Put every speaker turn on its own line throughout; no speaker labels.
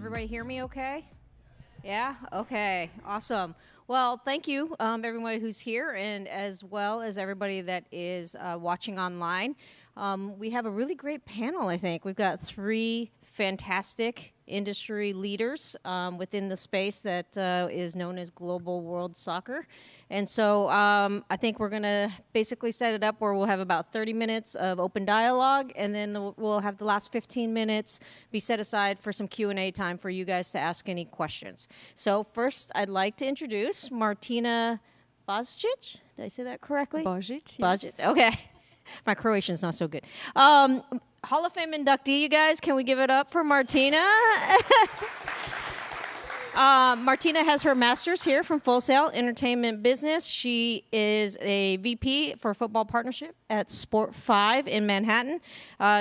everybody hear me okay? Yeah? Okay. Awesome. Well, thank you, everybody who's here, and as well as everybody that is watching online. We have a really great panel, I think. We've got three fantastic industry leaders within the space that is known as Global World Soccer. And so I think we're going to basically set it up where we'll have about 30 minutes of open dialogue, and then we'll have the last 15 minutes be set aside for some Q&A time for you guys to ask any questions. So first, I'd like to introduce Martina Bozic. Did I say that correctly?
Bozic, yes.
Bozic, okay. My Croatian's not so good. Hall of Fame inductee, you guys. Can we give it up for Martina? Martina has her master's here from Full Sail Entertainment Business. She is a VP for Football Partnership at SPORTFIVE in Manhattan.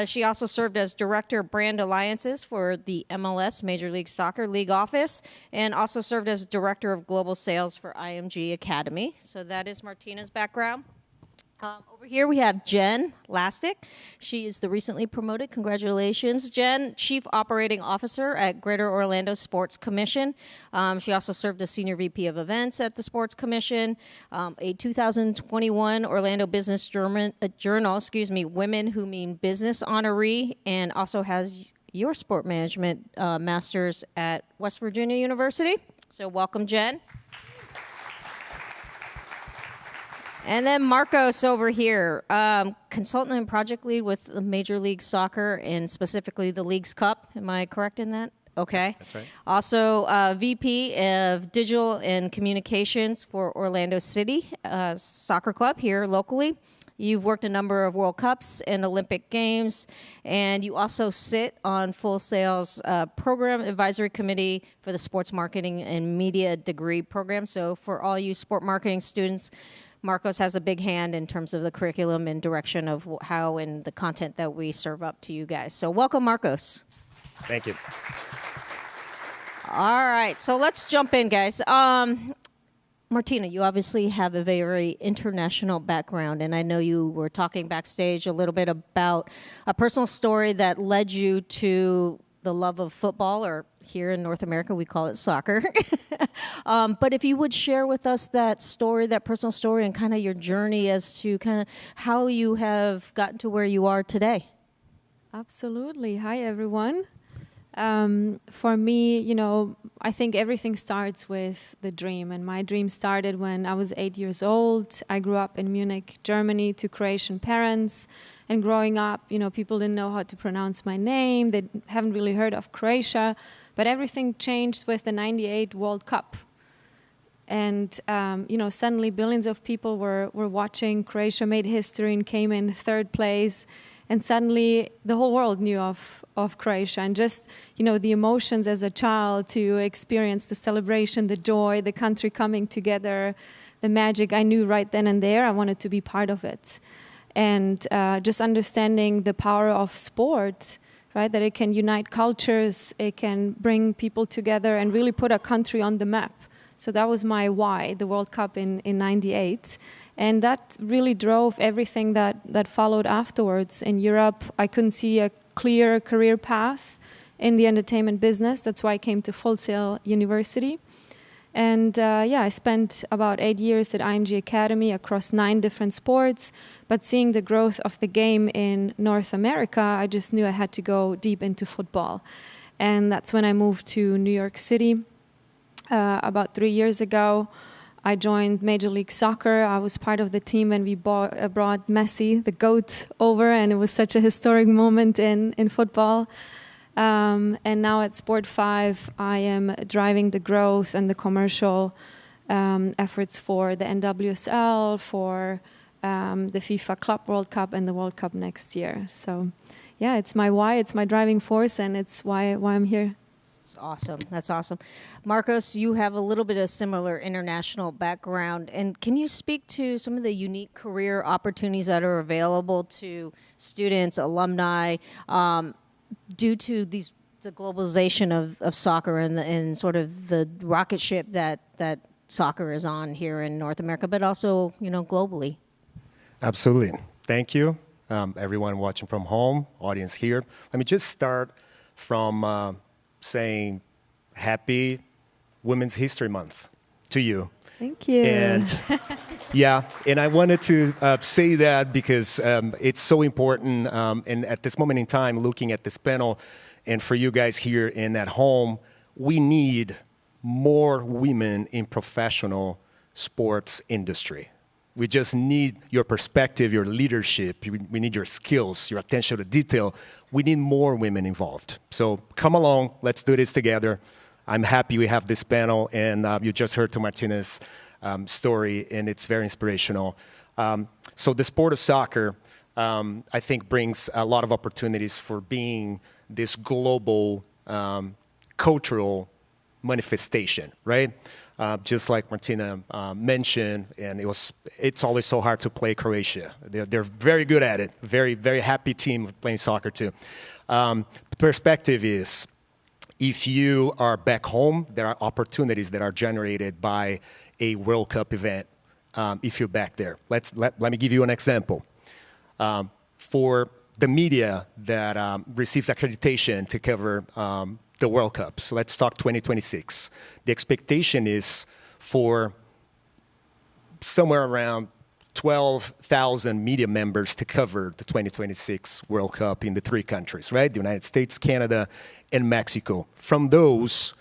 She also served as Director of Brand Alliances for the MLS, Major League Soccer League office, and also served as Director of Global Sales for IMG Academy. So that is Martina's background. Over here we have Jen Lastik. She is the recently promoted, congratulations, Jen, Chief Operating Officer at Greater Orlando Sports Commission. She also served as Senior VP of Events at the Sports Commission, a 2021 Orlando Business Journal, Women Who Mean Business honoree, and also has your sport management master's at West Virginia University. So welcome, Jen. And then Marcos over here, consultant and project lead with Major League Soccer and specifically the League's Cup. Am I correct in that? Okay.
That's right.
Also, VP of Digital and Communications for Orlando City Soccer Club here locally. You've worked a number of World Cups and Olympic Games, and you also sit on Full Sail's Program Advisory Committee for the Sports Marketing and Media Degree Program. So for all you sport marketing students, Marcos has a big hand in terms of the curriculum and direction of how and the content that we serve up to you guys. So welcome, Marcos.
Thank you.
All right, so let's jump in, guys. Martina, you obviously have a very international background, and I know you were talking backstage a little bit about a personal story that led you to the love of football, or here in North America, we call it soccer. But if you would share with us that story, that personal story, and kind of your journey as to kind of how you have gotten to where you are today.
Absolutely. Hi, everyone. For me, you know, I think everything starts with the dream. And my dream started when I was 8 years old. I grew up in Munich, Germany, to Croatian parents. And growing up, you know, people didn't know how to pronounce my name. They haven't really heard of Croatia. But everything changed with the '98 World Cup. And, you know, suddenly billions of people were watching. Croatia made history and came in third place. And suddenly the whole world knew of Croatia. And just, you know, the emotions as a child to experience the celebration, the joy, the country coming together, the magic, I knew right then and there I wanted to be part of it. And just understanding the power of sport, right, that it can unite cultures, it can bring people together and really put a country on the map. So that was my why, the World Cup in '98. And that really drove everything that followed afterwards. In Europe, I couldn't see a clear career path in the entertainment business. That's why I came to Full Sail University. And I spent about 8 years at IMG Academy across 9 different sports. But seeing the growth of the game in North America, I just knew I had to go deep into football. And that's when I moved to New York City about 3 years ago. I joined Major League Soccer. I was part of the team when we brought Messi, the GOAT, over, and it was such a historic moment in football. And now at SPORTFIVE, I am driving the growth and the commercial efforts for the NWSL, for the FIFA Club World Cup, and the World Cup next year. So, yeah, it's my why, it's my driving force, and it's why I'm here.
That's awesome. That's awesome. Marcos, you have a little bit of similar international background. And can you speak to some of the unique career opportunities that are available to students, alumni, due to the globalization of soccer and sort of the rocket ship that soccer is on here in North America, but also, you know, globally?
Absolutely. Thank you, everyone watching from home, audience here. Let me just start from saying happy Women's History Month to you.
Thank you.
And yeah, and I wanted to say that because it's so important. And at this moment in time, looking at this panel, and for you guys here and at home, we need more women in professional sports industry. We just need your perspective, your leadership. We need your skills, your attention to detail. We need more women involved. So come along, let's do this together. I'm happy we have this panel, and you just heard to Martina's story, and it's very inspirational. So the sport of soccer, I think, brings a lot of opportunities for being this global cultural manifestation, right? Just like Martina mentioned, and it's always so hard to play Croatia. They're very good at it. Very, very happy team playing soccer too. The perspective is, if you are back home, there are opportunities that are generated by a World Cup event. If you're back there, let me give you an example. For the media that receives accreditation to cover the World Cup. So let's talk 2026. The expectation is for somewhere around 12,000 media members to cover the 2026 World Cup in the 3 countries, right? The United States, Canada, and Mexico. From those,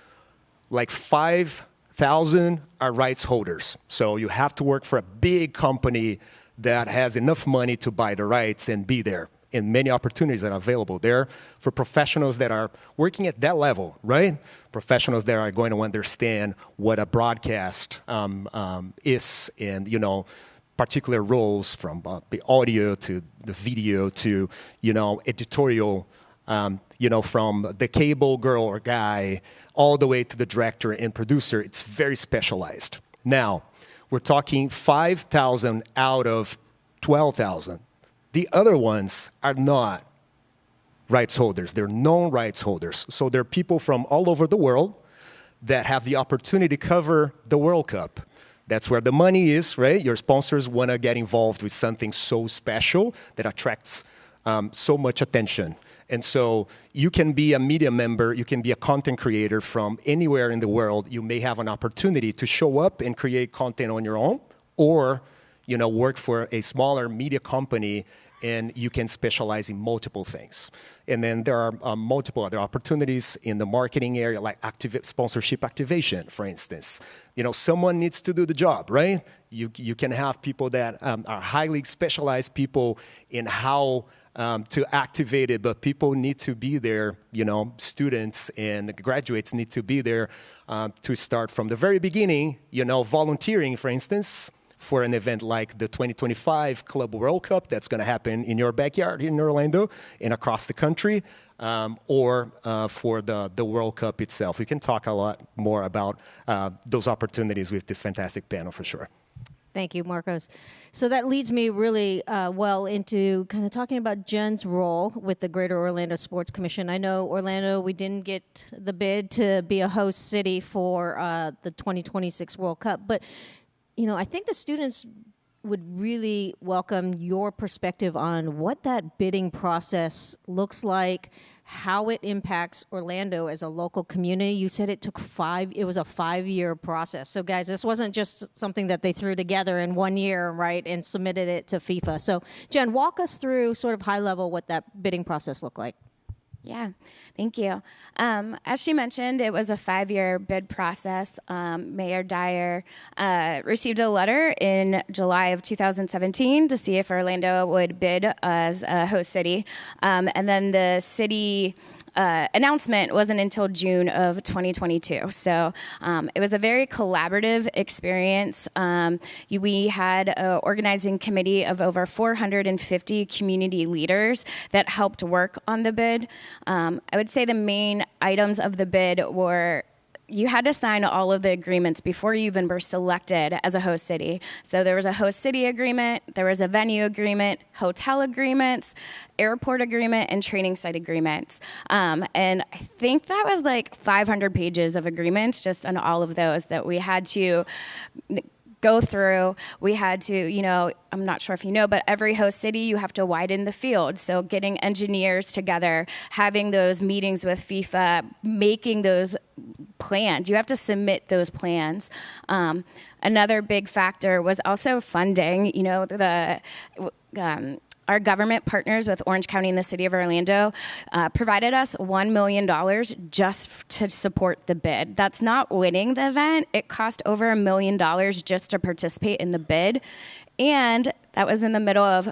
like 5,000 are rights holders. So you have to work for a big company that has enough money to buy the rights and be there. And many opportunities that are available there for professionals that are working at that level, right? Professionals that are going to understand what a broadcast is, and, you know, particular roles from the audio to the video to, you know, editorial, you know, from the cable girl or guy all the way to the director and producer. It's very specialized. Now, we're talking 5,000 out of 12,000. The other ones are not rights holders. They're known rights holders. So they're people from all over the world that have the opportunity to cover the World Cup. That's where the money is, right? Your sponsors want to get involved with something so special that attracts so much attention. And so you can be a media member, you can be a content creator from anywhere in the world. You may have an opportunity to show up and create content on your own, or, you know, work for a smaller media company, and you can specialize in multiple things. And then there are multiple other opportunities in the marketing area, like sponsorship activation, for instance. You know, someone needs to do the job, right? You can have people that are highly specialized people in how to activate it, but people need to be there. You know, students and graduates need to be there to start from the very beginning, you know, volunteering, for instance, for an event like the 2025 Club World Cup that's going to happen in your backyard here in Orlando and across the country, or for the World Cup itself. We can talk a lot more about those opportunities with this fantastic panel for sure.
Thank you, Marcos. So that leads me really well into kind of talking about Jen's role with the Greater Orlando Sports Commission. I know Orlando, we didn't get the bid to be a host city for the 2026 World Cup, but you know, I think the students would really welcome your perspective on what that bidding process looks like, how it impacts Orlando as a local community. You said it was a 5-year process. So guys, this wasn't just something that they threw together in 1 year, right, and submitted it to FIFA. So Jen, walk us through sort of high level what that bidding process looked like.
Yeah, thank you. As she mentioned, it was a 5-year bid process. Mayor Dyer received a letter in July of 2017 to see if Orlando would bid as a host city. And then the city announcement wasn't until June of 2022. So it was a very collaborative experience. We had an organizing committee of over 450 community leaders that helped work on the bid. I would say the main items of the bid were you had to sign all of the agreements before you even were selected as a host city. So there was a host city agreement, there was a venue agreement, hotel agreements, airport agreement, and training site agreements. And I think that was like 500 pages of agreements just on all of those that we had to go through. We had to, you know, I'm not sure if you know, but every host city, you have to widen the field. So getting engineers together, having those meetings with FIFA, making those planned. You have to submit those plans. Another big factor was also funding. You know, our government partners with Orange County and the City of Orlando provided us $1 million just to support the bid. That's not winning the event. It cost over $1 million just to participate in the bid. And that was in the middle of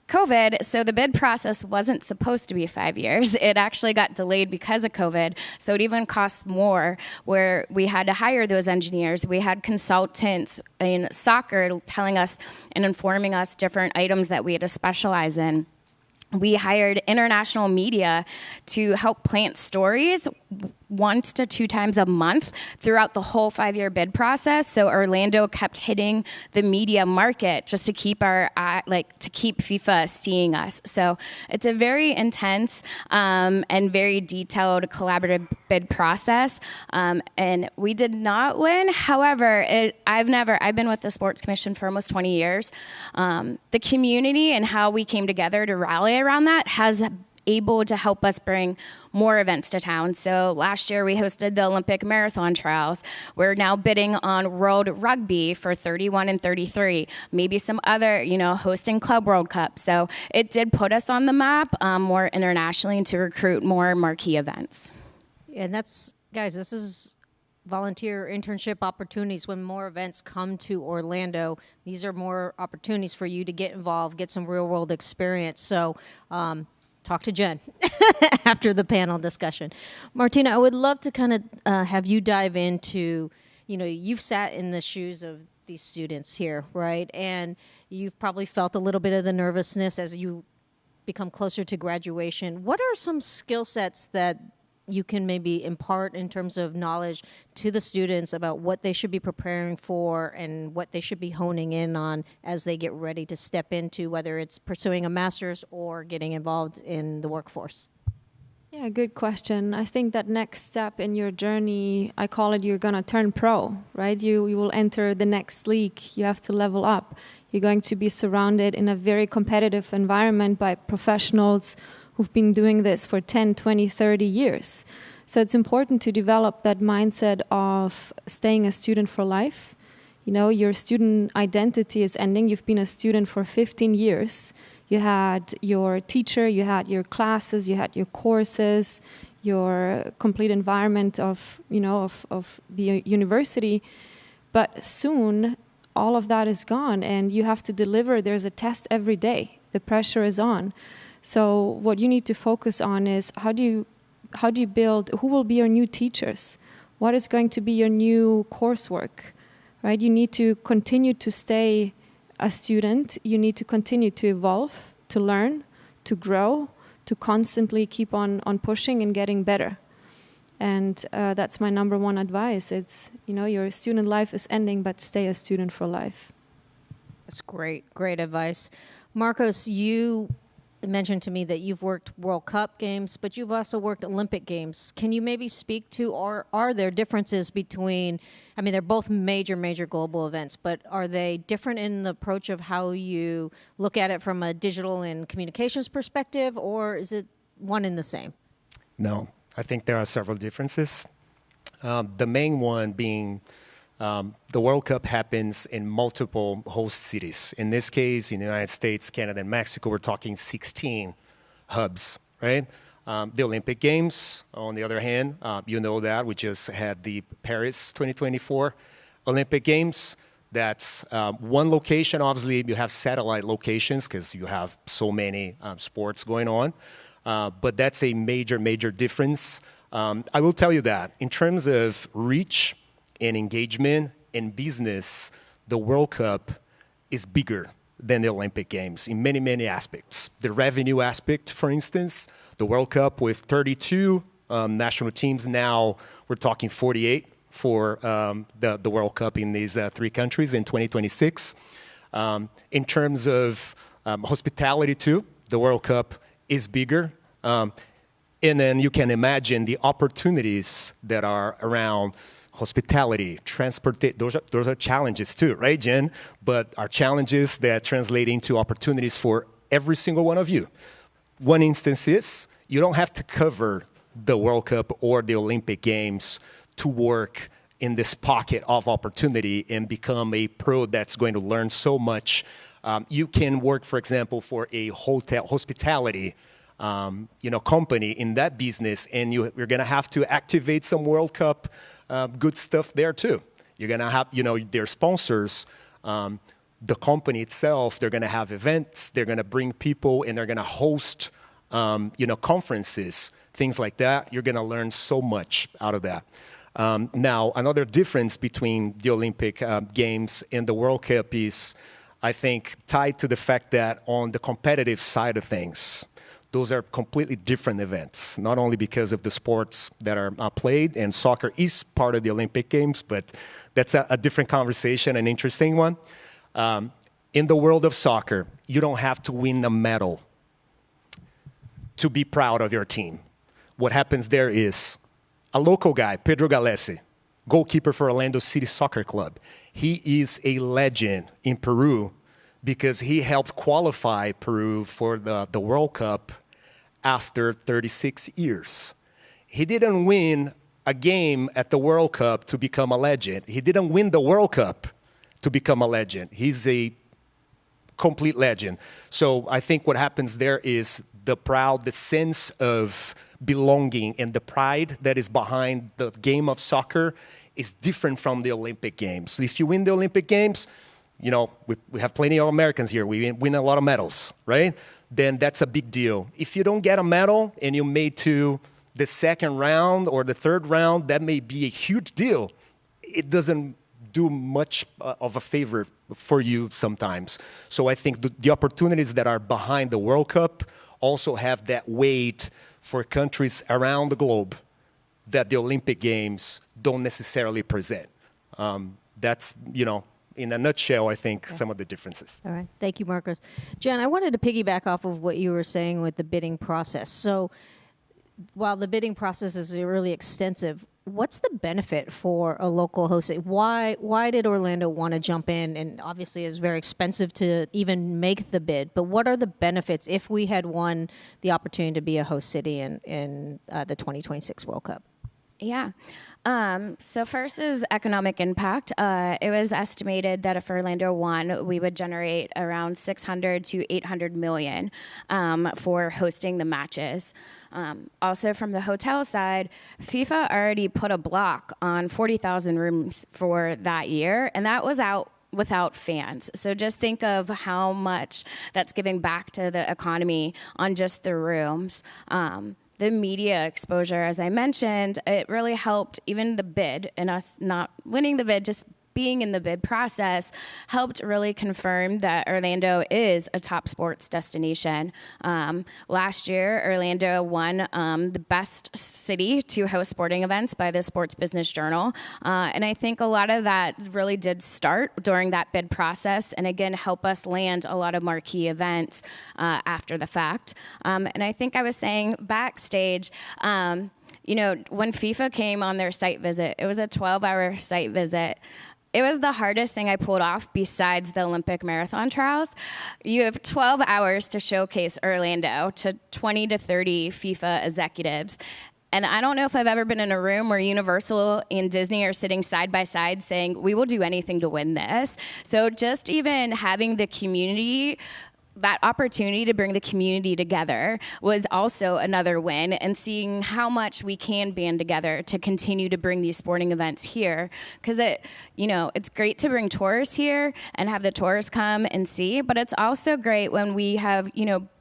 COVID, so the bid process wasn't supposed to be 5 years. It actually got delayed because of COVID, so it even costs more, where we had to hire those engineers. We had consultants in soccer telling us and informing us different items that we had to specialize in. We hired international media to help plant stories 1 to 2 times a month throughout the whole 5-year bid process. So Orlando kept hitting the media market just to keep to keep FIFA seeing us. So it's a very intense and very detailed collaborative bid process. And we did not win. However, I've been with the Sports Commission for almost 20 years. The community and how we came together to rally around that has able to help us bring more events to town. So last year we hosted the Olympic marathon trials. We're now bidding on World Rugby for 31 and 33, maybe some other, hosting Club World Cup. So it did put us on the map more internationally and to recruit more marquee events.
And guys, this is volunteer internship opportunities. When more events come to Orlando, these are more opportunities for you to get involved, get some real world experience. So, talk to Jen after the panel discussion. Martina, I would love to kind of have you dive into, you've sat in the shoes of these students here, right? And you've probably felt a little bit of the nervousness as you become closer to graduation. What are some skill sets that you can maybe impart in terms of knowledge to the students about what they should be preparing for and what they should be honing in on as they get ready to step into, whether it's pursuing a master's or getting involved in the workforce?
Yeah, good question. I think that next step in your journey, I call it you're going to turn pro, right? You will enter the next league. You have to level up. You're going to be surrounded in a very competitive environment by professionals who've been doing this for 10, 20, 30 years. So it's important to develop that mindset of staying a student for life. Your student identity is ending. You've been a student for 15 years. You had your teacher, you had your classes, you had your courses, your complete environment of the university. But soon, all of that is gone, and you have to deliver. There's a test every day. The pressure is on. So what you need to focus on is how do you build, who will be your new teachers? What is going to be your new coursework, right? You need to continue to stay a student. You need to continue to evolve, to learn, to grow, to constantly keep on pushing and getting better. And that's my number one advice. It's, your student life is ending, but stay a student for life.
That's great advice. Marcos, you mentioned to me that you've worked World Cup games, but you've also worked Olympic games. Can you maybe speak to, or are there differences between, they're both major global events, but are they different in the approach of how you look at it from a digital and communications perspective, or is it one and the same?
No, I think there are several differences. The main one being the World Cup happens in multiple host cities. In this case, in the United States, Canada, and Mexico, we're talking 16 hubs, right? The Olympic Games, on the other hand, that we just had the Paris 2024 Olympic Games. That's one location. Obviously, you have satellite locations because you have so many sports going on. But that's a major difference. I will tell you that in terms of reach and engagement in business, the World Cup is bigger than the Olympic Games in many aspects. The revenue aspect, for instance, the World Cup with 32 national teams now, we're talking 48 for the World Cup in these 3 countries in 2026. In terms of hospitality too, the World Cup is bigger. And then you can imagine the opportunities that are around hospitality, transportation. Those are challenges too, right, Jen? But are challenges that translate into opportunities for every single one of you. One instance is you don't have to cover the World Cup or the Olympic Games to work in this pocket of opportunity and become a pro that's going to learn so much. You can work, for example, for a hospitality company in that business, and you're going to have to activate some World Cup good stuff there too. You're going to have, their sponsors, the company itself, they're going to have events, they're going to bring people, and they're going to host, conferences, things like that. You're going to learn so much out of that. Now, another difference between the Olympic Games and the World Cup is, I think, tied to the fact that on the competitive side of things, those are completely different events, not only because of the sports that are played, and soccer is part of the Olympic Games, but that's a different conversation, an interesting one. In the world of soccer, you don't have to win a medal to be proud of your team. What happens there is a local guy, Pedro Galese, goalkeeper for Orlando City Soccer Club. He is a legend in Peru because he helped qualify Peru for the World Cup after 36 years. He didn't win a game at the World Cup to become a legend. He didn't win the World Cup to become a legend. He's a complete legend. So I think what happens there is the sense of belonging and the pride that is behind the game of soccer is different from the Olympic Games. If you win the Olympic Games, we have plenty of Americans here. We win a lot of medals, right? Then that's a big deal. If you don't get a medal and you made to the second round or the third round, that may be a huge deal. It doesn't do much of a favor for you sometimes. So I think the opportunities that are behind the World Cup also have that weight for countries around the globe that the Olympic Games don't necessarily present. That's, in a nutshell, I think, some of the differences.
All right. Thank you, Marcos. Jen, I wanted to piggyback off of what you were saying with the bidding process. So while the bidding process is really extensive, what's the benefit for a local host? Why did Orlando want to jump in? And obviously it's very expensive to even make the bid, but what are the benefits if we had won the opportunity to be a host city in the 2026 World Cup?
Yeah. So first is economic impact. It was estimated that if Orlando won, we would generate around 600 to 800 million for hosting the matches. Also from the hotel side, FIFA already put a block on 40,000 rooms for that year, and that was out without fans. So just think of how much that's giving back to the economy on just the rooms. The media exposure, as I mentioned, it really helped. Even the bid, and us not winning the bid, just being in the bid process, helped really confirm that Orlando is a top sports destination. Last year, Orlando won the best city to host sporting events by the Sports Business Journal. And I think a lot of that really did start during that bid process, and again, help us land a lot of marquee events after the fact. And I think I was saying backstage, when FIFA came on their site visit, it was a 12-hour site visit. It was the hardest thing I pulled off besides the Olympic marathon trials. You have 12 hours to showcase Orlando to 20 to 30 FIFA executives. And I don't know if I've ever been in a room where Universal and Disney are sitting side by side saying, we will do anything to win this. So just even having the community, that opportunity to bring the community together was also another win, and seeing how much we can band together to continue to bring these sporting events here. Because it's great to bring tourists here and have the tourists come and see, but it's also great when we have,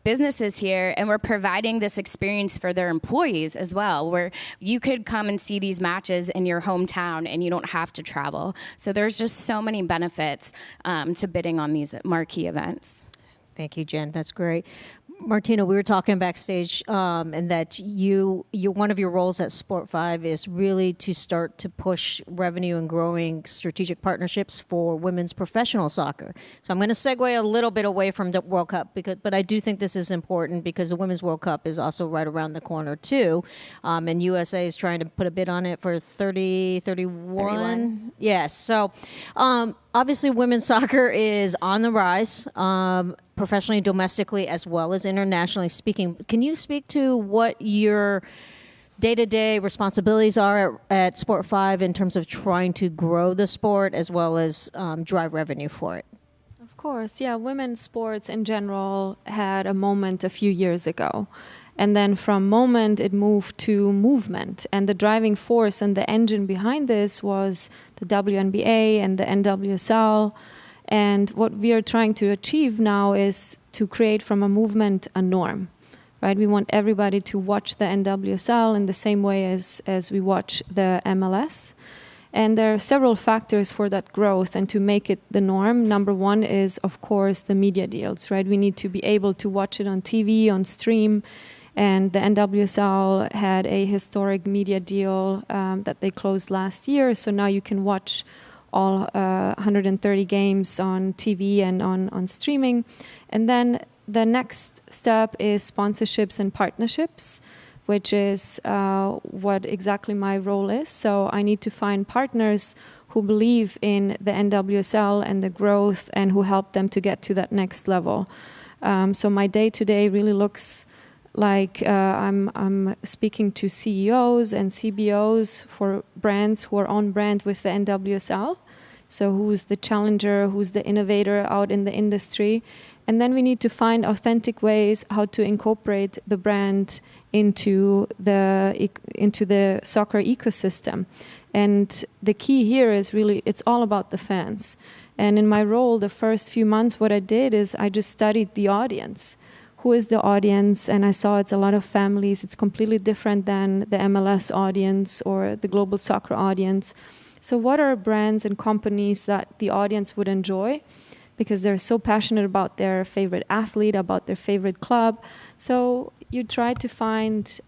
businesses here and we're providing this experience for their employees as well, where you could come and see these matches in your hometown and you don't have to travel. So there's just so many benefits to bidding on these marquee events.
Thank you, Jen. That's great. Martina, we were talking backstage, and that you one of your roles at SPORTFIVE is really to start to push revenue and growing strategic partnerships for women's professional soccer. So I'm going to segue a little bit away from the World Cup, but I do think this is important because the Women's World Cup is also right around the corner too, and USA is trying to put a bid on it for 31. Yes. So obviously, women's soccer is on the rise. Professionally, domestically, as well as internationally speaking. Can you speak to what you're day-to-day responsibilities are at Sport5 in terms of trying to grow the sport as well as drive revenue for it.
Of course, yeah. Women's sports in general had a moment a few years ago. And then from moment, it moved to movement. And the driving force and the engine behind this was the WNBA and the NWSL. And what we are trying to achieve now is to create from a movement a norm, right? We want everybody to watch the NWSL in the same way as we watch the MLS. And there are several factors for that growth and to make it the norm. Number one is, of course, the media deals, right? We need to be able to watch it on TV, on stream. And the NWSL had a historic media deal that they closed last year. So now you can watch all 130 games on TV and on streaming. And then the next step is sponsorships and partnerships, which is what exactly my role is. So I need to find partners who believe in the NWSL and the growth and who help them to get to that next level. So my day-to-day really looks like I'm speaking to CEOs and CBOs for brands who are on brand with the NWSL. So who's the challenger, who's the innovator out in the industry. And then we need to find authentic ways how to incorporate the brand into the soccer ecosystem. And the key here is really, it's all about the fans. And in my role, the first few months, what I did is I just studied the audience. Who is the audience? And I saw it's a lot of families. It's completely different than the MLS audience or the global soccer audience. So what are brands and companies that the audience would enjoy? Because they're so passionate about their favorite athlete, about their favorite club. So you try to find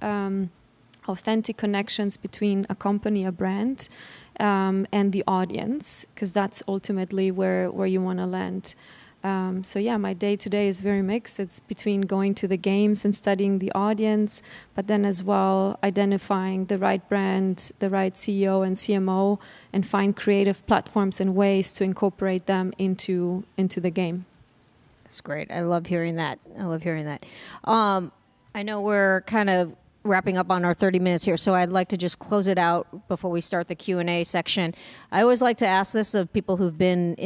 authentic connections between a company, a brand, and the audience, because that's ultimately where you want to land. So yeah, my day-to-day is very mixed. It's between going to the games and studying the audience, but then as well identifying the right brand, the right CEO and CMO, and find creative platforms and ways to incorporate them into the game.
That's great. I love hearing that. I know we're kind of wrapping up on our 30 minutes here, so I'd like to just close it out before we start the Q&A section. I always like to ask this of people who've been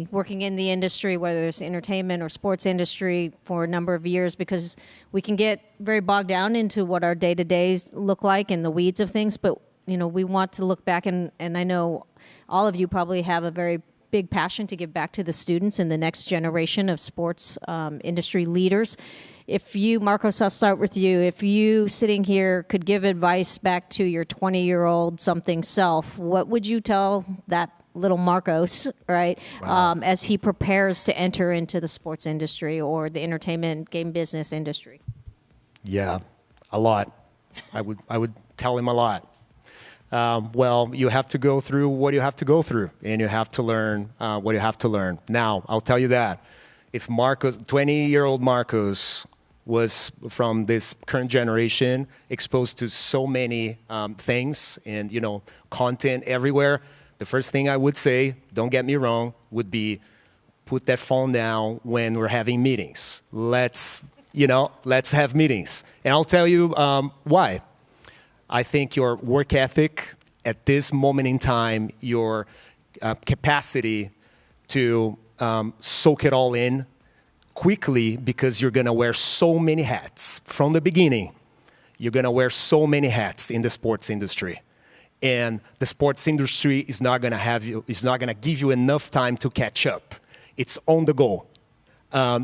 working in the industry, whether it's entertainment or sports industry for a number of years, because we can get very bogged down into what our day-to-days look like and the weeds of things, but we want to look back, and I know all of you probably have a very big passion to give back to the students and the next generation of sports industry leaders. If you, Marcos, I'll start with you. If you sitting here could give advice back to your 20-year-old something self, what would you tell that little Marcos, right, wow, as he prepares to enter into the sports industry or the entertainment game business industry?
Yeah, a lot. I would tell him a lot. Well, you have to go through what you have to go through, and you have to learn what you have to learn. Now, I'll tell you that if 20-year-old Marcos was from this current generation, exposed to so many things and, content everywhere, the first thing I would say, don't get me wrong, would be put that phone down when we're having meetings. Let's have meetings. And I'll tell you why. I think your work ethic at this moment in time, your capacity to soak it all in quickly, because you're going to wear so many hats from the beginning. You're going to wear so many hats in the sports industry. And the sports industry is not going to give you enough time to catch up. It's on the go.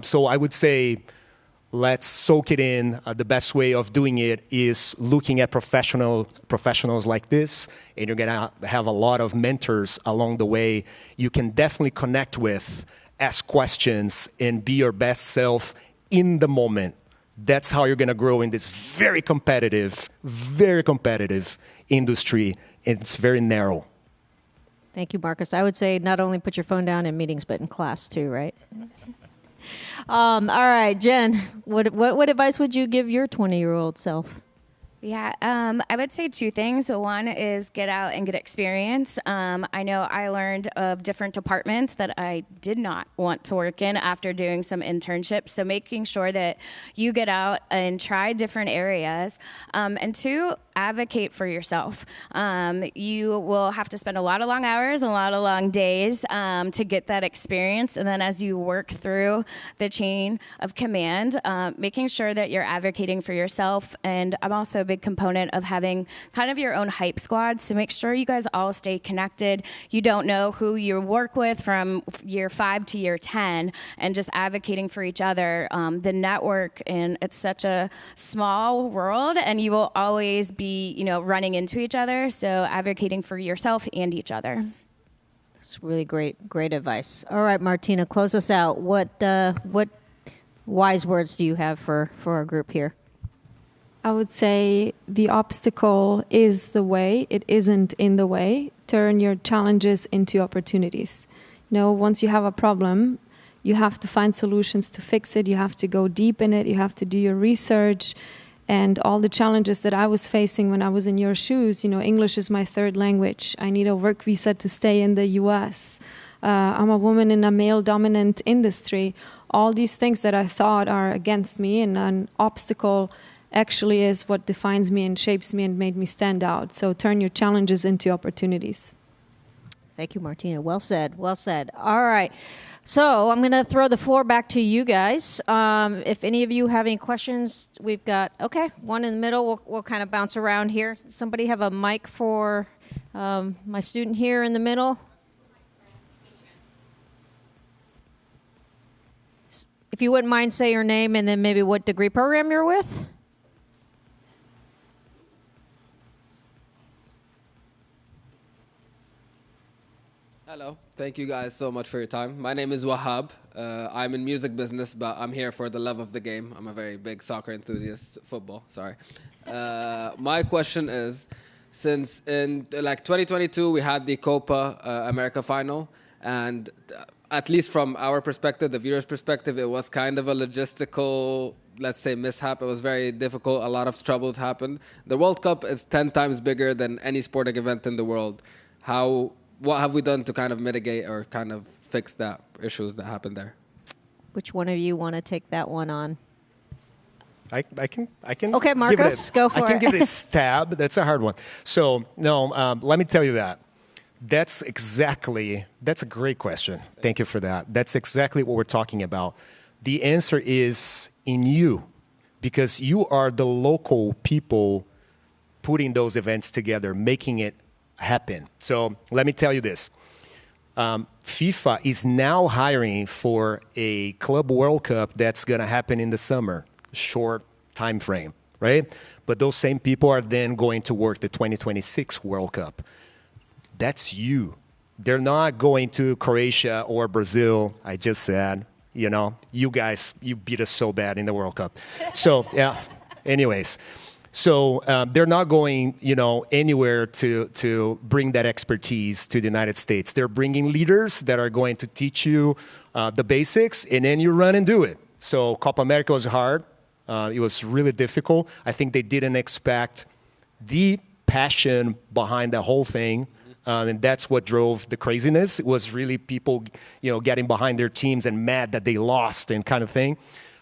So I would say, let's soak it in. The best way of doing it is looking at professionals like this, and you're going to have a lot of mentors along the way you can definitely connect with, ask questions, and be your best self in the moment. That's how you're going to grow in this very competitive industry, and it's very narrow.
Thank you, Marcos. I would say not only put your phone down in meetings, but in class too, right? All right, Jen, what advice would you give your 20-year-old self?
Yeah, I would say two things. One is get out and get experience. I know I learned of different departments that I did not want to work in after doing some internships. So making sure that you get out and try different areas. And two, advocate for yourself. You will have to spend a lot of long hours, a lot of long days to get that experience. And then as you work through the chain of command, making sure that you're advocating for yourself. And I'm also a big component of having kind of your own hype squad. So make sure you guys all stay connected. You don't know who you work with from year 5 to year 10, and just advocating for each other. The network, and it's such a small world, and you will always be, running into each other. So advocating for yourself and each other.
That's really great advice. All right, Martina, close us out. What wise words do you have for our group here?
I would say the obstacle is the way. It isn't in the way. Turn your challenges into opportunities. Once you have a problem, you have to find solutions to fix it. You have to go deep in it. You have to do your research. And all the challenges that I was facing when I was in your shoes, English is my third language. I need a work visa to stay in the US. I'm a woman in a male-dominant industry. All these things that I thought are against me, and an obstacle actually is what defines me and shapes me and made me stand out. So turn your challenges into opportunities.
Thank you, Martina. Well said. Well said. All right. So I'm going to throw the floor back to you guys. If any of you have any questions, we've got, one in the middle. We'll kind of bounce around here. Somebody have a mic for my student here in the middle? If you wouldn't mind, say your name and then maybe what degree program you're with.
Hello. Thank you guys so much for your time. My name is Wahab. I'm in music business, but I'm here for the love of the game. I'm a very big soccer enthusiast, football, sorry. My question is, since in 2022, we had the Copa America final, and at least from our perspective, the viewer's perspective, it was kind of a logistical, let's say, mishap. It was very difficult. A lot of troubles happened. The World Cup is 10 times bigger than any sporting event in the world. What have we done to kind of mitigate or kind of fix that issues that happened there?
Which one of you want to take that one on?
I can.
Okay, Marcos, go for it.
I can give it a stab. That's a hard one. So, no, let me tell you that. That's a great question. Thank you for that. That's exactly what we're talking about. The answer is in you, because you are the local people putting those events together, making it happen. So let me tell you this. FIFA is now hiring for a Club World Cup that's going to happen in the summer, short time frame, right? But those same people are then going to work the 2026 World Cup. That's you. They're not going to Croatia or Brazil. I just said, you guys, you beat us so bad in the World Cup. So, yeah, anyways. So they're not going, anywhere to bring that expertise to the United States. They're bringing leaders that are going to teach you the basics, and then you run and do it. So Copa America was hard. It was really difficult. I think they didn't expect the passion behind the whole thing. And that's what drove the craziness. It was really people, getting behind their teams and mad that they lost and kind of thing.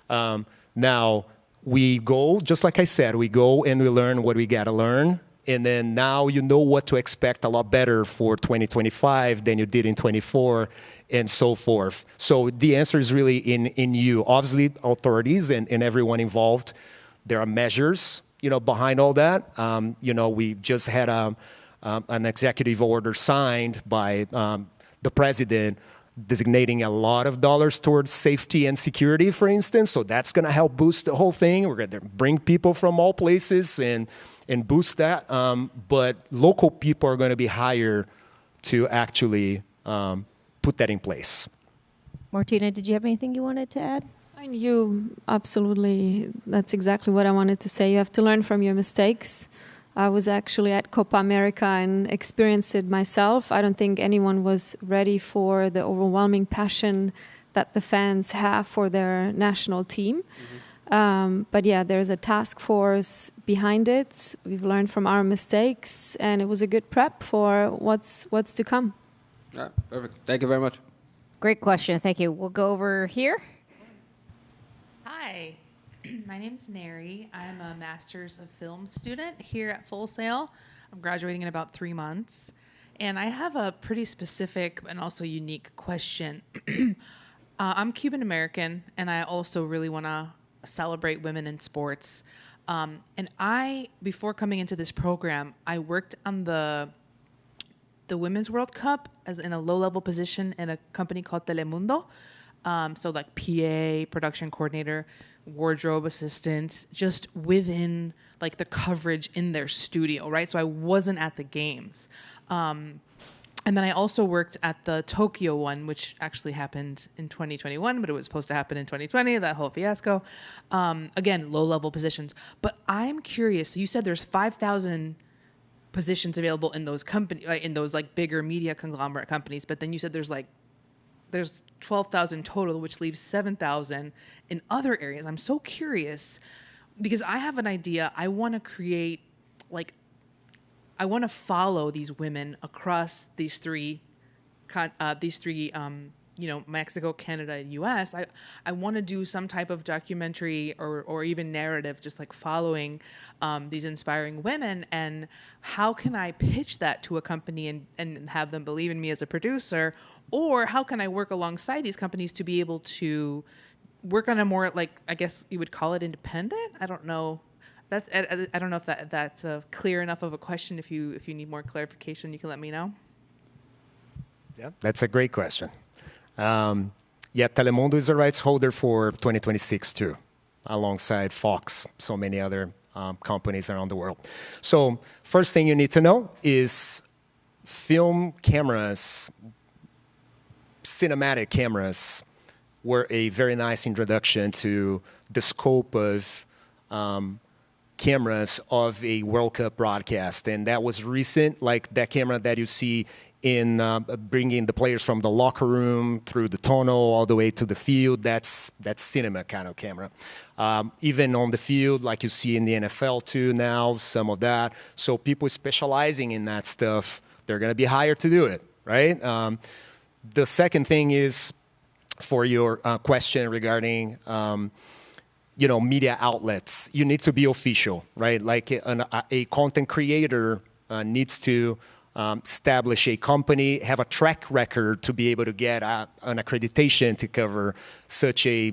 Now, we go, just like I said, we go and we learn what we got to learn. And then now you know what to expect a lot better for 2025 than you did in 24 and so forth. So the answer is really in you. Obviously, authorities and everyone involved, there are measures, behind all that. We just had an executive order signed by the president designating a lot of dollars towards safety and security, for instance. So that's going to help boost the whole thing. We're going to bring people from all places and boost that. But local people are going to be hired to actually put that in place.
Martina, did you have anything you wanted to add?
Absolutely. That's exactly what I wanted to say. You have to learn from your mistakes. I was actually at Copa America and experienced it myself. I don't think anyone was ready for the overwhelming passion that the fans have for their national team. Mm-hmm. But yeah, there's a task force behind it. We've learned from our mistakes, and it was a good prep for what's to come.
All right, perfect. Thank you very much.
Great question. Thank you. We'll go over here.
Hi. My name's Neri. I'm a Master's of Film student here at Full Sail. I'm graduating in about 3 months. And I have a pretty specific and also unique question. I'm Cuban American, and I also really want to celebrate women in sports. And before coming into this program, I worked on the Women's World Cup as in a low-level position in a company called Telemundo. So like PA, production coordinator, wardrobe assistant, just within like the coverage in their studio, right? So I wasn't at the games. And then I also worked at the Tokyo one, which actually happened in 2021, but it was supposed to happen in 2020, that whole fiasco. Again, low-level positions. But I'm curious, so you said there's 5,000 positions available in those in those like bigger media conglomerate companies, but then you said there's 12,000 total, which leaves 7,000 in other areas. I'm so curious because I have an idea. I want to create I want to follow these women across these three, Mexico, Canada, and U.S. I want to do some type of documentary or even narrative, just like following these inspiring women. And how can I pitch that to a company and have them believe in me as a producer? Or how can I work alongside these companies to be able to work on a more, I guess you would call it independent? I don't know. I don't know if that's a clear enough of a question. If you need more clarification, you can let me know.
Yeah, that's a great question. Telemundo is a rights holder for 2026 too, alongside Fox, so many other companies around the world. So first thing you need to know is film cameras, cinematic cameras, were a very nice introduction to the scope of cameras of a World Cup broadcast. And that was recent, like that camera that you see in bringing the players from the locker room through the tunnel all the way to the field. That's cinema kind of camera. Even on the field, like you see in the NFL too now, some of that. So people specializing in that stuff, they're going to be hired to do it, right? The second thing is for your question regarding media outlets, you need to be official, right? Like a content creator needs to establish a company, have a track record to be able to get an accreditation to cover such a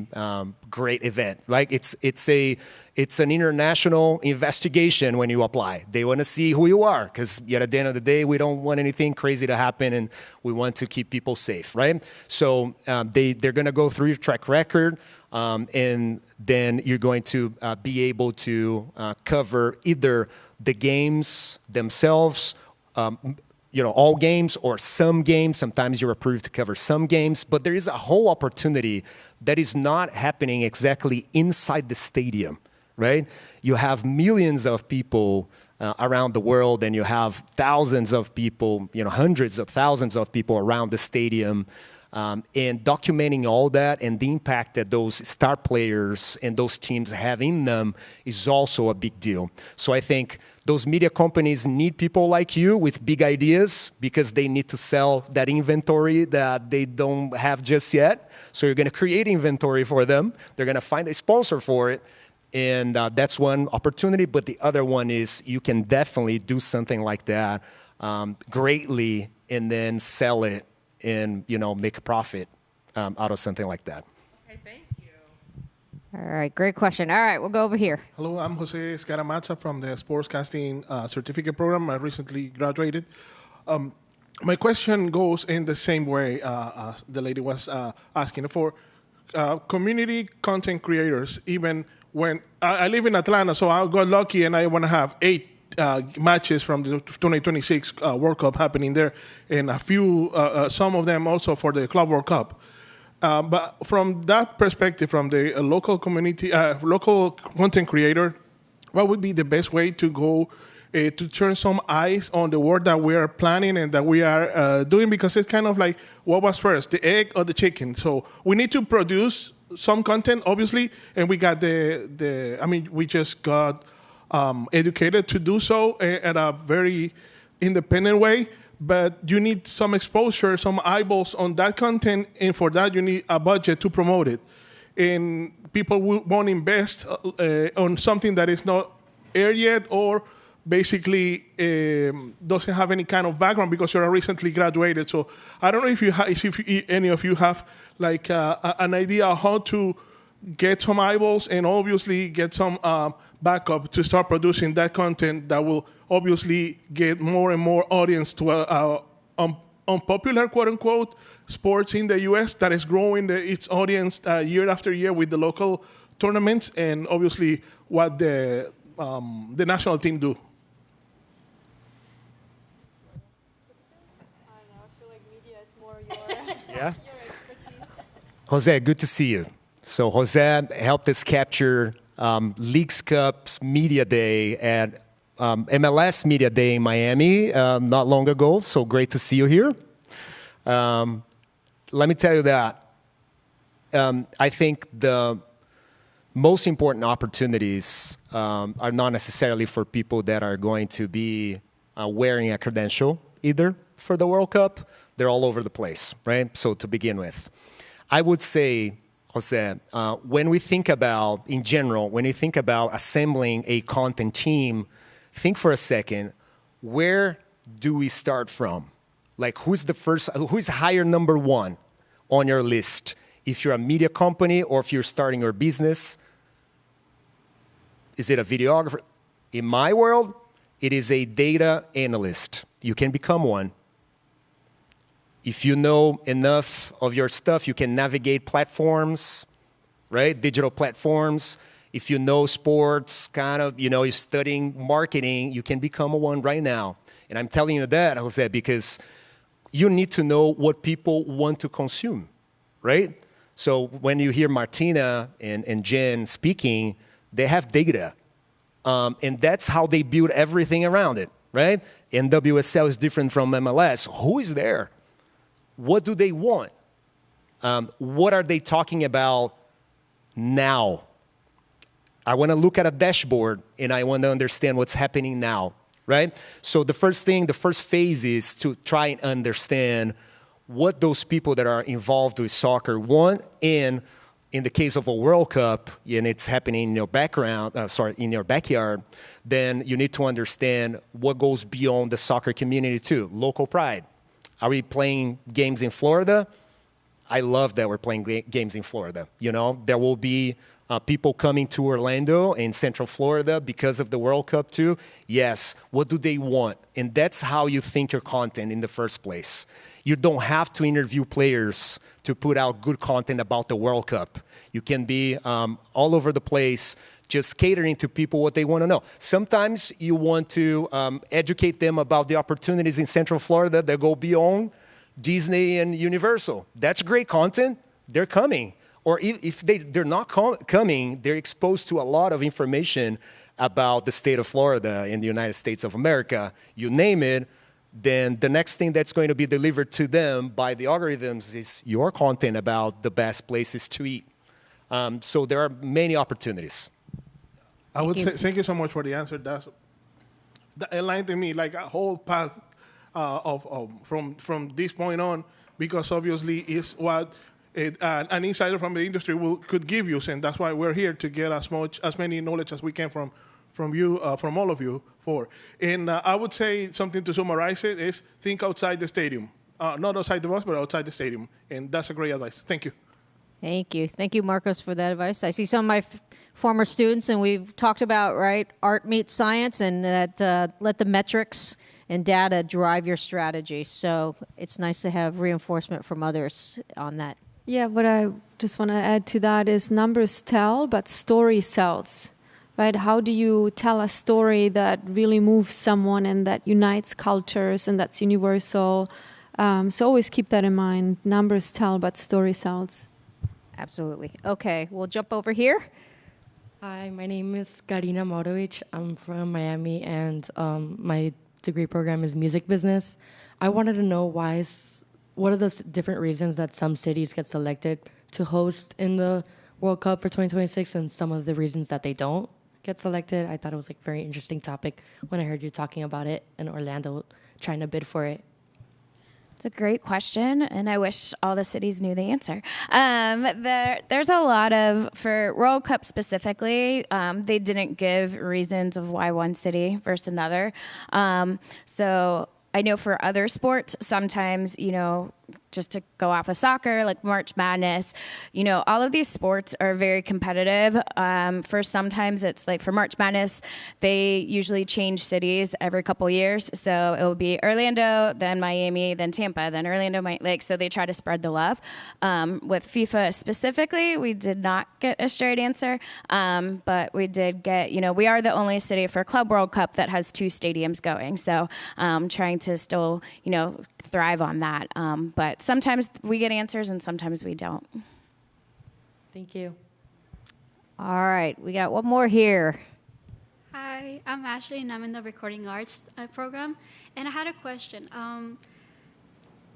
great event. Like it's an international investigation when you apply. They want to see who you are because at the end of the day, we don't want anything crazy to happen and we want to keep people safe, right? So they're going to go through your track record. And then you're going to be able to cover either the games themselves, all games or some games. Sometimes you're approved to cover some games, but there is a whole opportunity that is not happening exactly inside the stadium, right? You have millions of people around the world, and you have thousands of people, hundreds of thousands of people around the stadium. And documenting all that and the impact that those star players and those teams have in them is also a big deal. So I think those media companies need people like you with big ideas because they need to sell that inventory that they don't have just yet. So you're going to create inventory for them. They're going to find a sponsor for it. And that's one opportunity. But the other one is you can definitely do something like that greatly and then sell it and make a profit out of something like that.
Okay, thank you.
All right, great question. All right, we'll go over here.
Hello, I'm Jose Escaramacha from the Sportscasting Certificate Program. I recently graduated. My question goes in the same way the lady was asking for community content creators. Even when I live in Atlanta, so I got lucky and I want to have 8 matches from the 2026 World Cup happening there, and a few, some of them also for the Club World Cup. But from that perspective, from the local community, local content creator, what would be the best way to go to turn some eyes on the work that we are planning and that we are doing? Because it's kind of like, what was first, the egg or the chicken? So we need to produce some content, obviously, and we got we just got educated to do so at a very independent way, but you need some exposure, some eyeballs on that content, and for that you need a budget to promote it. and people won't invest on something that is not aired yet, or basically doesn't have any kind of background because you're recently graduated. So I don't know if any of you have like an idea how to get some eyeballs and obviously get some backup to start producing that content that will obviously get more and more audience to unpopular, quote unquote, sports in the US that is growing its audience year after year with the local tournaments and obviously what the national team do.
Yeah. Jose, good to see you. So Jose helped us capture Leagues Cup's Media Day at MLS Media Day in Miami not long ago. So great to see you here. Let me tell you that I think the most important opportunities are not necessarily for people that are going to be wearing a credential either for the World Cup. They're all over the place, right? So to begin with, I would say, Jose, when we think about, in general, when you think about assembling a content team, think for a second, where do we start from? Like who's hire number one on your list? If you're a media company or if you're starting your business, is it a videographer? In my world, it is a data analyst. You can become one. If you know enough of your stuff, you can navigate platforms, right? Digital platforms. If you know sports, kind of, you're studying marketing, you can become one right now. And I'm telling you that, Jose, because you need to know what people want to consume, right? So when you hear Martina and Jen speaking, they have data. And that's how they build everything around it, right? NWSL is different from MLS. Who is there? What do they want? What are they talking about now? I want to look at a dashboard and I want to understand what's happening now, right? So the first phase is to try and understand what those people that are involved with soccer want. And in the case of a World Cup, and it's happening in your in your backyard, then you need to understand what goes beyond the soccer community too. Local pride. Are we playing games in Florida? I love that we're playing games in Florida. There will be people coming to Orlando in Central Florida because of the World Cup too. Yes, what do they want? And that's how you think your content in the first place. You don't have to interview players to put out good content about the World Cup. You can be all over the place, just catering to people what they want to know. Sometimes you want to educate them about the opportunities in Central Florida that go beyond Disney and Universal. That's great content. They're coming. Or if they're not coming, they're exposed to a lot of information about the state of Florida in the United States of America. You name it, then the next thing that's going to be delivered to them by the algorithms is your content about the best places to eat. So there are many opportunities.
I would say thank you so much for the answer. That enlightened me like a whole path from this point on, because obviously is what an insider from the industry could give you, and that's why we're here to get as many knowledge as we can from you, from all of you. And I would say something to summarize it is think outside the stadium, not outside the box, but outside the stadium, and that's a great advice. Thank you.
Thank you, Marcos, for that advice. I see some of my former students, and we've talked about, right, art meets science, and that let the metrics and data drive your strategy. So it's nice to have reinforcement from others on that.
Yeah, what I just want to add to that is numbers tell, but story sells, right? How do you tell a story that really moves someone and that unites cultures and that's universal? So always keep that in mind. Numbers tell, but story sells.
Absolutely. Okay, we'll jump over here.
Hi, my name is Karina Morovic. I'm from Miami, and my degree program is music business. I wanted to know what are the different reasons that some cities get selected to host in the World Cup for 2026 and some of the reasons that they don't get selected. I thought it was like a very interesting topic when I heard you talking about it in Orlando, trying to bid for it.
It's a great question, and I wish all the cities knew the answer. There's a lot of, for World Cup specifically, they didn't give reasons of why one city versus another. So I know for other sports, sometimes, just to go off of soccer, like March Madness, all of these sports are very competitive. For sometimes it's like for March Madness, they usually change cities every couple years. So it will be Orlando, then Miami, then Tampa, then Orlando, so they try to spread the love. With FIFA specifically, we did not get a straight answer, but we did get, we are the only city for Club World Cup that has 2 stadiums going. So trying to still, thrive on that. But sometimes we get answers and sometimes we don't.
Thank you.
All right, we got one more here.
Hi, I'm Ashley, and I'm in the recording arts program. And I had a question.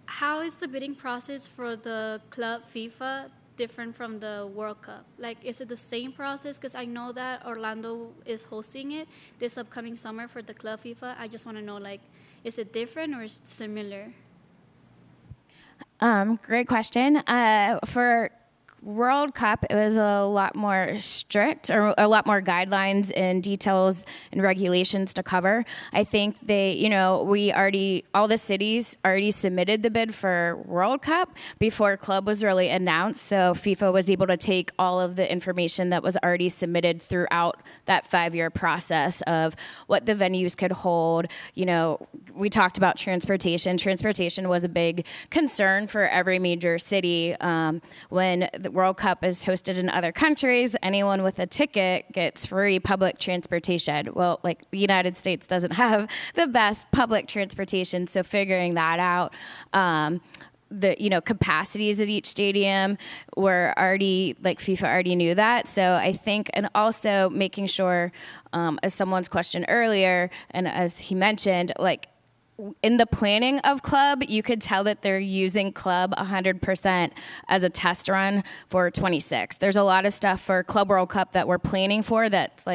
How is the bidding process for the Club FIFA different from the World Cup? Like, is it the same process? Because I know that Orlando is hosting it this upcoming summer for the Club FIFA. I just want to know, is it different or is it similar?
Great question. For World Cup, it was a lot more strict, or a lot more guidelines and details and regulations to cover. I think all the cities already submitted the bid for World Cup before Club was really announced. So FIFA was able to take all of the information that was already submitted throughout that 5-year process of what the venues could hold. We talked about transportation. Transportation was a big concern for every major city. When the World Cup is hosted in other countries, anyone with a ticket gets free public transportation. Well, the United States doesn't have the best public transportation, so figuring that out. The capacities at each stadium were already, FIFA already knew that. So I think, and also making sure, as someone's question earlier, and as he mentioned, in the planning of Club, you could tell that they're using Club 100% as a test run for 26. There's a lot of stuff for Club World Cup that we're planning for that's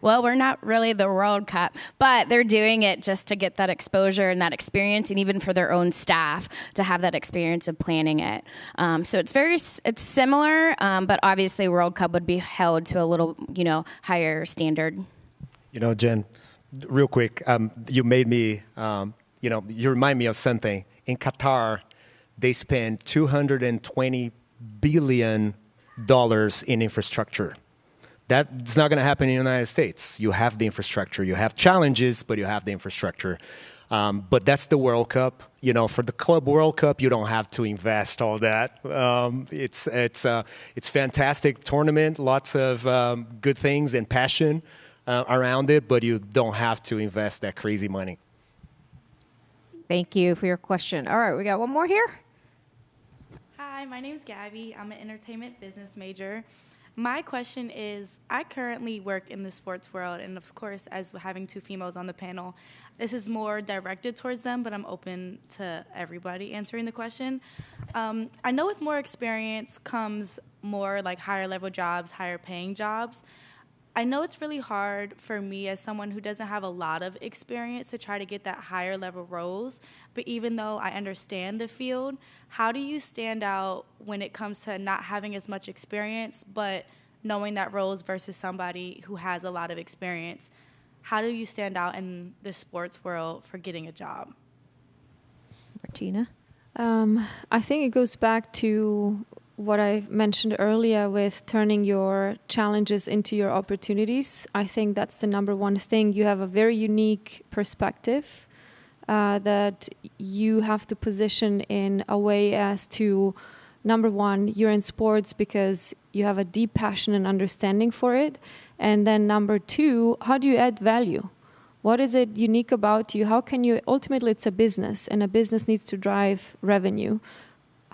we're not really the World Cup, but they're doing it just to get that exposure and that experience, and even for their own staff to have that experience of planning it. So it's similar, but obviously World Cup would be held to a little, higher standard.
Jen, real quick, you made me, you remind me of something. In Qatar, they spend $220 billion in infrastructure. That's not going to happen in the United States. You have the infrastructure. You have challenges, but you have the infrastructure. But that's the World Cup. For the Club World Cup, you don't have to invest all that. It's fantastic tournament, lots of good things and passion around it, but you don't have to invest that crazy money.
Thank you for your question. All right, we got one more here.
Hi, my name is Gabby. I'm an entertainment business major. My question is, I currently work in the sports world, and of course, as having 2 females on the panel, this is more directed towards them, but I'm open to everybody answering the question. I know with more experience comes more higher level jobs, higher paying jobs. I know it's really hard for me as someone who doesn't have a lot of experience to try to get that higher level roles, but even though I understand the field, how do you stand out when it comes to not having as much experience, but knowing that roles versus somebody who has a lot of experience? How do you stand out in the sports world for getting a job?
Martina?
I think it goes back to what I mentioned earlier with turning your challenges into your opportunities. I think that's the number one thing. You have a very unique perspective that you have to position in a way as to, number one, you're in sports because you have a deep passion and understanding for it. And then number 2, how do you add value? What is it unique about you? How can you, ultimately it's a business, and a business needs to drive revenue.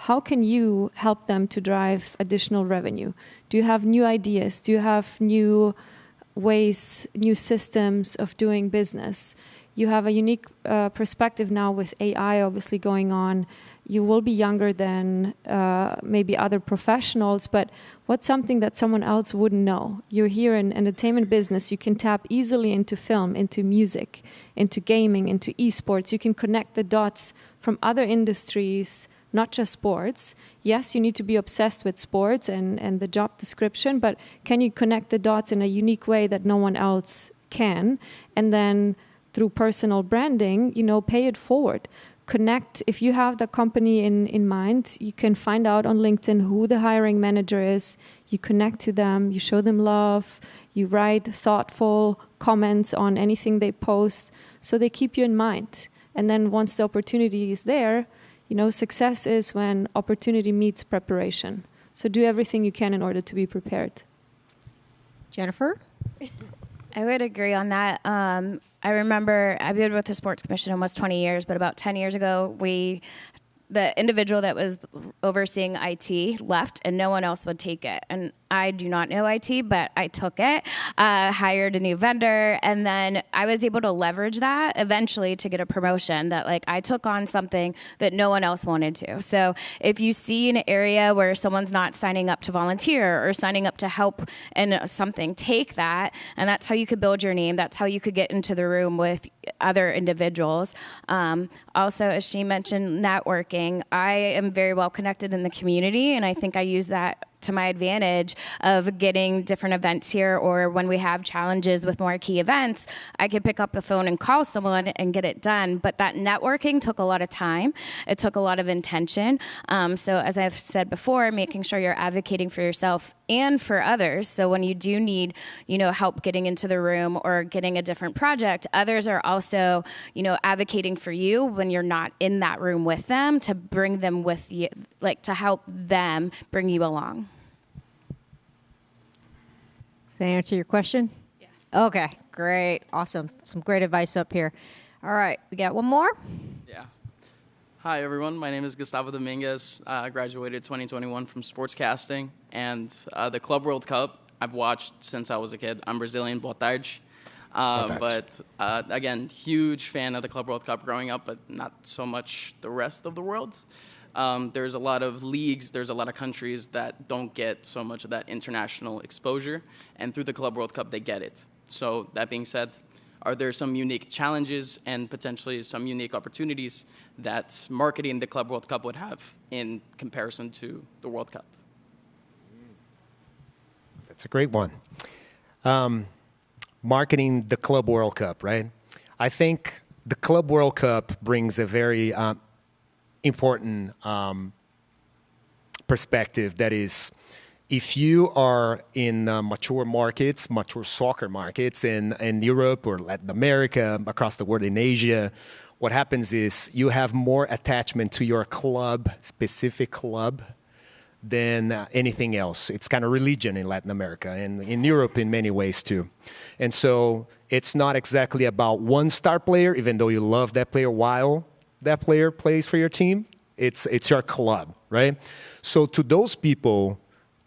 How can you help them to drive additional revenue? Do you have new ideas? Do you have new ways, new systems of doing business? You have a unique perspective now with AI obviously going on. You will be younger than maybe other professionals, but what's something that someone else wouldn't know? You're here in entertainment business. You can tap easily into film, into music, into gaming, into esports. You can connect the dots from other industries, not just sports. Yes, you need to be obsessed with sports and the job description, but can you connect the dots in a unique way that no one else can? And then through personal branding, pay it forward. Connect. If you have the company in mind, you can find out on LinkedIn who the hiring manager is. You connect to them, you show them love, you write thoughtful comments on anything they post, so they keep you in mind. And then once the opportunity is there, success is when opportunity meets preparation. So do everything you can in order to be prepared.
Jennifer?
I would agree on that. I remember I've been with the Sports Commission almost 20 years, but about 10 years ago, the individual that was overseeing IT left and no one else would take it. And I do not know IT, but I took it, hired a new vendor, and then I was able to leverage that eventually to get a promotion that I took on something that no one else wanted to. So if you see an area where someone's not signing up to volunteer or signing up to help in something, take that, and that's how you could build your name. That's how you could get into the room with other individuals. Also, as she mentioned, networking. I am very well connected in the community, and I think I use that to my advantage of getting different events here, or when we have challenges with marquee events, I could pick up the phone and call someone and get it done. But that networking took a lot of time. It took a lot of intention. So as I've said before, making sure you're advocating for yourself and for others. So when you do need, help getting into the room or getting a different project, others are also, advocating for you when you're not in that room with them, to bring them with you, to help them bring you along.
Does that answer your question?
Yes.
Okay, great. Awesome. Some great advice up here. All right, we got one more?
Yeah. Hi, everyone. My name is Gustavo Dominguez. I graduated 2021 from sportscasting, and the Club World Cup I've watched since I was a kid. I'm Brazilian, boa tarde. But again, huge fan of the Club World Cup growing up, but not so much the rest of the world. There's a lot of leagues, there's a lot of countries that don't get so much of that international exposure, and through the Club World Cup, they get it. So that being said, are there some unique challenges and potentially some unique opportunities that marketing the Club World Cup would have in comparison to the World Cup?
That's a great one. Marketing the Club World Cup, right? I think the Club World Cup brings a very important perspective. That is, if you are in mature markets, mature soccer markets in Europe or Latin America, across the world, in Asia, what happens is you have more attachment to your club, specific club, than anything else. It's kind of religion in Latin America and in Europe in many ways too. And so it's not exactly about one star player, even though you love that player while that player plays for your team. It's your club, right? So to those people,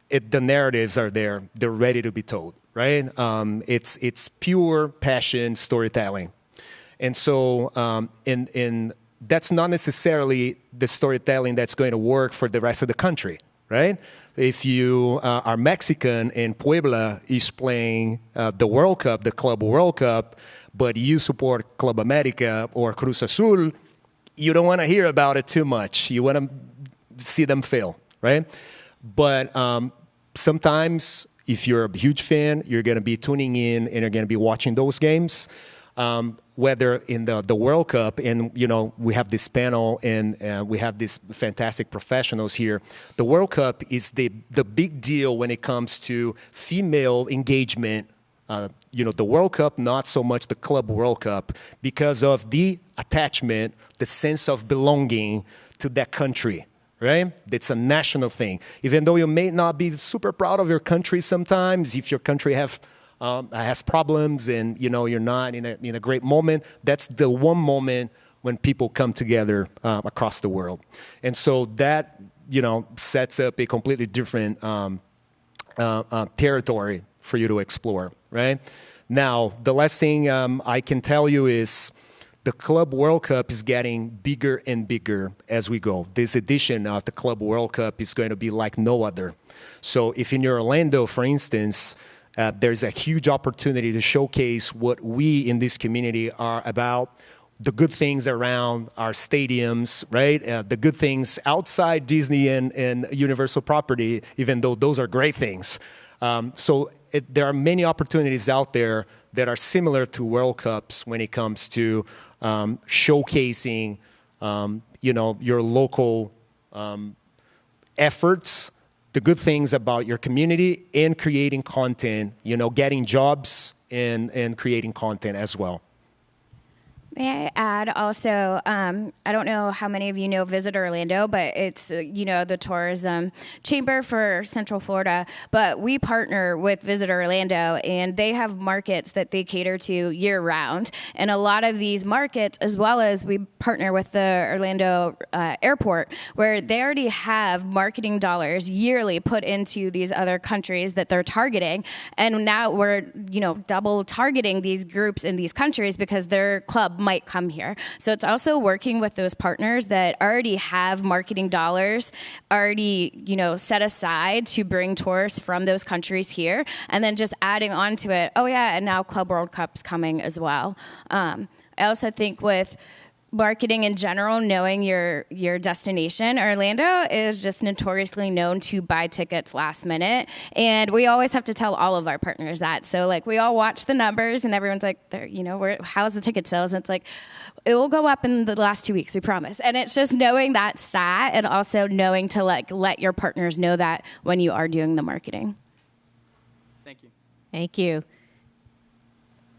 the narratives are there. They're ready to be told, right? It's pure passion storytelling. And so and that's not necessarily the storytelling that's going to work for the rest of the country, right? If you are Mexican and Puebla is playing the World Cup, the Club World Cup, but you support Club America or Cruz Azul, you don't want to hear about it too much. You want to see them fail, right? But sometimes if you're a huge fan, you're going to be tuning in and you're going to be watching those games. Whether in the World Cup, and we have this panel and we have these fantastic professionals here. The World Cup is the big deal when it comes to female engagement. The World Cup, not so much the Club World Cup, because of the attachment, the sense of belonging to that country, right? It's a national thing. Even though you may not be super proud of your country sometimes, if your country has problems and you're not in a great moment, that's the one moment when people come together across the world. And so that sets up a completely different territory for you to explore, right? Now, the last thing I can tell you is the Club World Cup is getting bigger and bigger as we go. This edition of the Club World Cup is going to be like no other. So if in Orlando, for instance, there's a huge opportunity to showcase what we in this community are about, the good things around our stadiums, right? The good things outside Disney and Universal property, even though those are great things. There are many opportunities out there that are similar to World Cups when it comes to showcasing, your local efforts, the good things about your community, and creating content, getting jobs and creating content as well.
May I add also, I don't know how many of you know Visit Orlando, but it's, the tourism chamber for Central Florida. But we partner with Visit Orlando, and they have markets that they cater to year round. And a lot of these markets, as well as we partner with the Orlando airport, where they already have marketing dollars yearly put into these other countries that they're targeting. And now we're, double targeting these groups in these countries because their club might come here. So it's also working with those partners that already have marketing dollars already, set aside to bring tourists from those countries here, and then just adding on to it, oh yeah, and now Club World Cup's coming as well. I also think with marketing in general, knowing your destination, Orlando is just notoriously known to buy tickets last minute, and we always have to tell all of our partners that. So we all watch the numbers, and everyone's like, how's the ticket sales? And it's like, it will go up in the last 2 weeks, we promise. And it's just knowing that stat, and also knowing to let your partners know that when you are doing the marketing.
Thank you.
Thank you.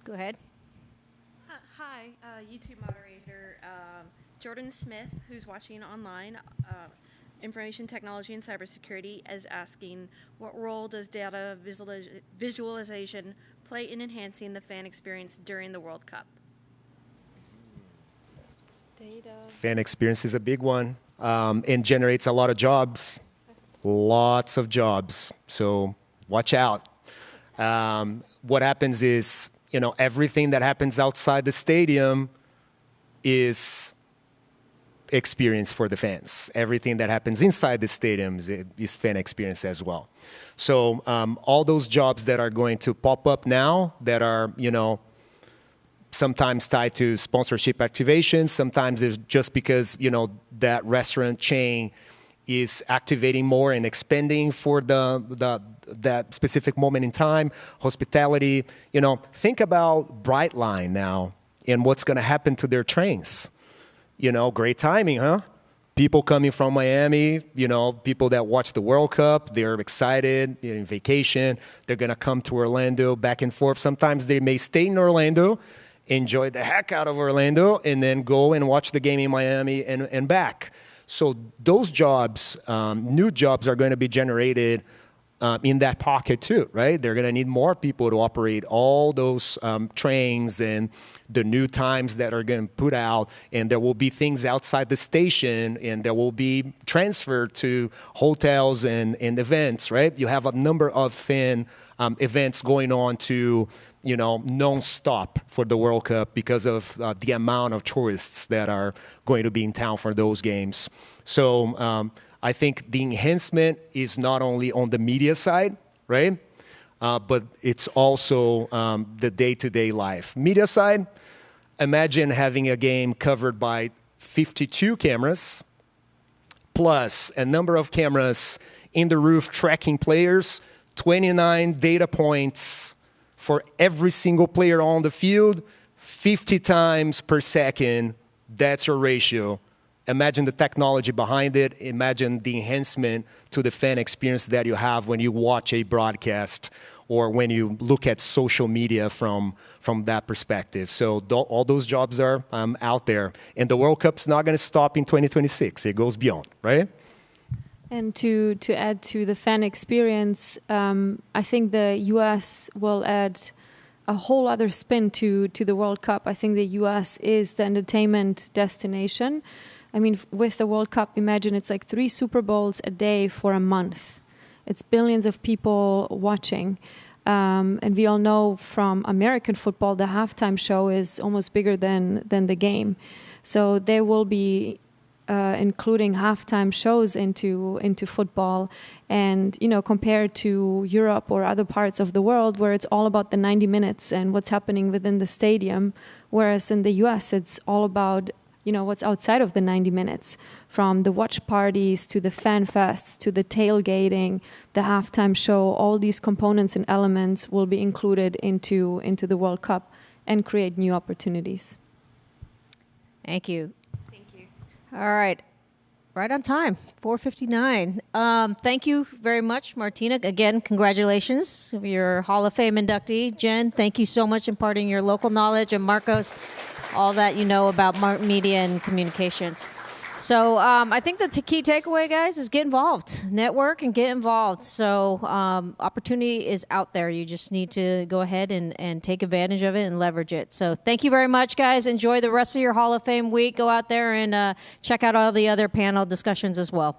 Go ahead.
Hi, YouTube moderator Jordan Smith, who's watching online, information technology and cybersecurity, is asking, what role does data visualization play in enhancing the fan experience during the World Cup?
Data.
Fan experience is a big one, and generates a lot of jobs, lots of jobs. So watch out. What happens is, everything that happens outside the stadium is experience for the fans. Everything that happens inside the stadiums is fan experience as well. So all those jobs that are going to pop up now that are, sometimes tied to sponsorship activations, sometimes it's just because, that restaurant chain is activating more and expanding for that specific moment in time. Hospitality, think about Brightline now and what's going to happen to their trains. Great timing, huh? People coming from Miami, people that watch the World Cup, they're excited, in vacation. They're going to come to Orlando back and forth. Sometimes they may stay in Orlando, enjoy the heck out of Orlando, and then go and watch the game in Miami and back. So those jobs, new jobs are going to be generated in that pocket too, right? They're going to need more people to operate all those trains and the new times that are going to put out. And there will be things outside the station, and there will be transfer to hotels and events, right? You have a number of fan events going on to, non-stop for the World Cup because of the amount of tourists that are going to be in town for those games. So I think the enhancement is not only on the media side, right? But it's also the day-to-day life. Media side, imagine having a game covered by 52 cameras, plus a number of cameras in the roof tracking players, 29 data points for every single player on the field, 50 times per second. That's your ratio. Imagine the technology behind it. Imagine the enhancement to the fan experience that you have when you watch a broadcast or when you look at social media from that perspective. So all those jobs are out there. And the World Cup's not going to stop in 2026. It goes beyond, right?
And to add to the fan experience, I think the U.S. will add a whole other spin to the World Cup. I think the U.S. is the entertainment destination. I mean, with the World Cup, imagine it's like 3 Super Bowls a day for a month. It's billions of people watching. And we all know from American football, the halftime show is almost bigger than the game. So they will be including halftime shows into football, and compared to Europe or other parts of the world where it's all about the 90 minutes and what's happening within the stadium, whereas in the US it's all about what's outside of the 90 minutes, from the watch parties to the fan fests to the tailgating, the halftime show. All these components and elements will be included into the World Cup and create new opportunities.
Thank you. All right. Right on time, 4:59. Thank you very much, Martina. Again, congratulations. You're Hall of Fame inductee. Jen, thank you so much imparting your local knowledge. And Marcos, all that you know about media and communications. So I think the key takeaway, guys, is get involved. Network and get involved. So opportunity is out there. You just need to go ahead and take advantage of it and leverage it. So thank you very much, guys. Enjoy the rest of your Hall of Fame week. Go out there and check out all the other panel discussions as well.